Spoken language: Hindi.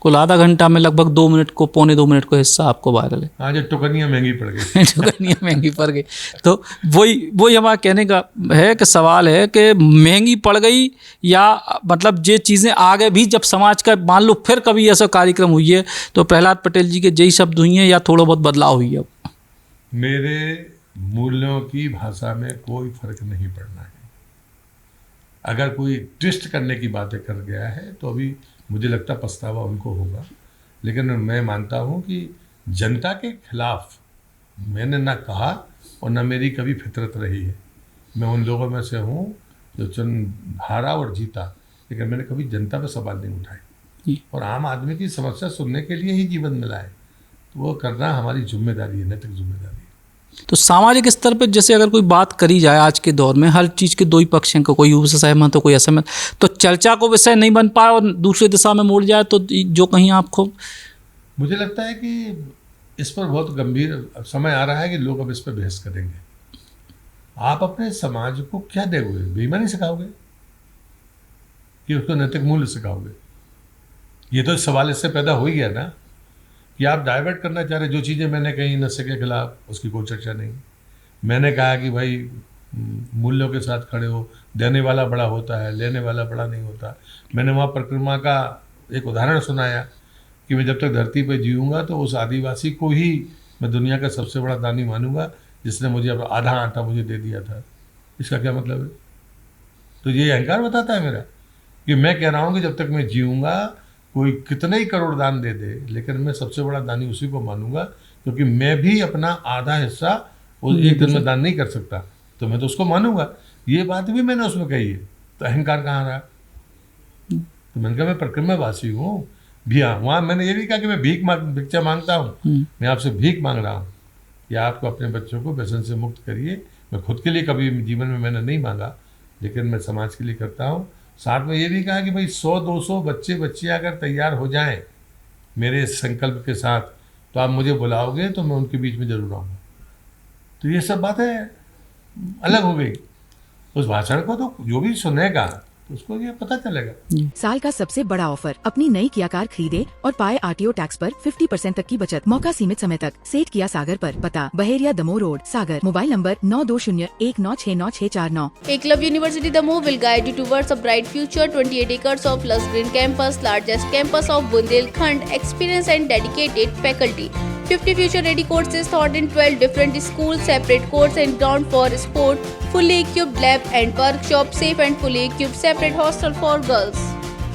कुल आधा घंटा में लगभग 2 मिनट को, पौने 2 मिनट को हिस्सा आपको वायरल है। हाँ, जो टुकनियाँ महंगी पड़ गई टुकनियाँ महंगी पड़ गई। तो वही हमारा कहने का है कि सवाल है कि महंगी पड़ गई या मतलब ये चीज़ें आगे भी जब समाज का मान लो फिर कभी ऐसा कार्यक्रम हुई है तो प्रहलाद पटेल जी के यही शब्द हुई हैं या थोड़ा बहुत बदलाव हुई है? मेरे मूल्यों की भाषा में कोई फर्क नहीं पड़ना है। अगर कोई ट्विस्ट करने की बातें कर गया है तो अभी मुझे लगता पछतावा उनको होगा, लेकिन मैं मानता हूँ कि जनता के खिलाफ मैंने ना कहा और ना मेरी कभी फितरत रही है। मैं उन लोगों में से हूँ जो चुन हारा और जीता, लेकिन मैंने कभी जनता पर सवाल नहीं उठाए और आम आदमी की समस्या सुनने के लिए ही जीवन मिला है, तो वो करना हमारी जिम्मेदारी है, नैतिक जिम्मेदारी है। तो सामाजिक स्तर पर जैसे अगर कोई बात करी जाए आज के दौर में, हर चीज़ के दो ही पक्ष हैं, कोई उससे सहमत हो कोई असहमत, तो चर्चा को विषय नहीं बन पाए और दूसरी दिशा में मोड़ जाए तो जो कहीं आपको, मुझे लगता है कि इस पर बहुत गंभीर समय आ रहा है कि लोग अब इस पर बहस करेंगे। आप अपने समाज को क्या दोगे? बेईमानी सिखाओगे कि उसको नैतिक मूल्य सिखाओगे? ये तो सवाल इससे पैदा हो ही गया ना कि आप डाइवर्ट करना चाह रहे। जो चीज़ें मैंने कही नशे के खिलाफ, उसकी कोई चर्चा नहीं। मैंने कहा कि भाई मूल्यों के साथ खड़े हो, देने वाला बड़ा होता है, लेने वाला बड़ा नहीं होता। मैंने वहाँ परिक्रमा का एक उदाहरण सुनाया कि मैं जब तक धरती पर जीऊँगा तो उस आदिवासी को ही मैं दुनिया का सबसे बड़ा दानी मानूंगा जिसने मुझे अब आधा आटा मुझे दे दिया था। इसका क्या मतलब है? तो ये अहंकार बताता है मेरा कि मैं कह रहा हूँ कि जब तक मैं जीऊँगा कोई कितने ही करोड़ दान दे दे, लेकिन मैं सबसे बड़ा दानी उसी को मानूंगा, क्योंकि मैं भी अपना आधा हिस्सा उस एक दिन में दान नहीं कर सकता, तो मैं तो उसको मानूंगा। ये बात भी मैंने उसमें कही है, तो अहंकार कहाँ रहा? तो मैंने कहा मैं परिक्रमावासी हूँ भी। हाँ, वहाँ मैंने ये भी कहा कि मैं भिक्षा मांगता हूँ, मैं आपसे भीख मांग रहा हूँ कि आपको अपने बच्चों को व्यसन से मुक्त करिए। मैं खुद के लिए कभी जीवन में मैंने नहीं मांगा, लेकिन मैं समाज के लिए करता हूँ। साथ में ये भी कहा कि भाई 100-200 बच्चे बच्चियाँ अगर तैयार हो जाएं मेरे इस संकल्प के साथ, तो आप मुझे बुलाओगे तो मैं उनके बीच में जरूर आऊँगा। तो ये सब बातें अलग हो गई। उस भाषण को तो जो भी सुनेगा तो उसको ये पता चलेगा। साल का सबसे बड़ा ऑफर, अपनी नई किया कार खरीदे और पाए RTO टैक्स पर 50% तक की बचत। मौका सीमित समय तक। सेठ किया सागर पर, पता Baheria Damoh road, Sagar. Mobile number 9201969649। Eklavya University Damoh will guide you towards a bright future. 28 acres of lush green campus, largest campus of Bundelkhand, experienced and dedicated faculty. 50 future-ready courses taught in 12 different schools, separate course and ground for sport, fully equipped lab and workshop, safe and fully equipped separate hostel for girls.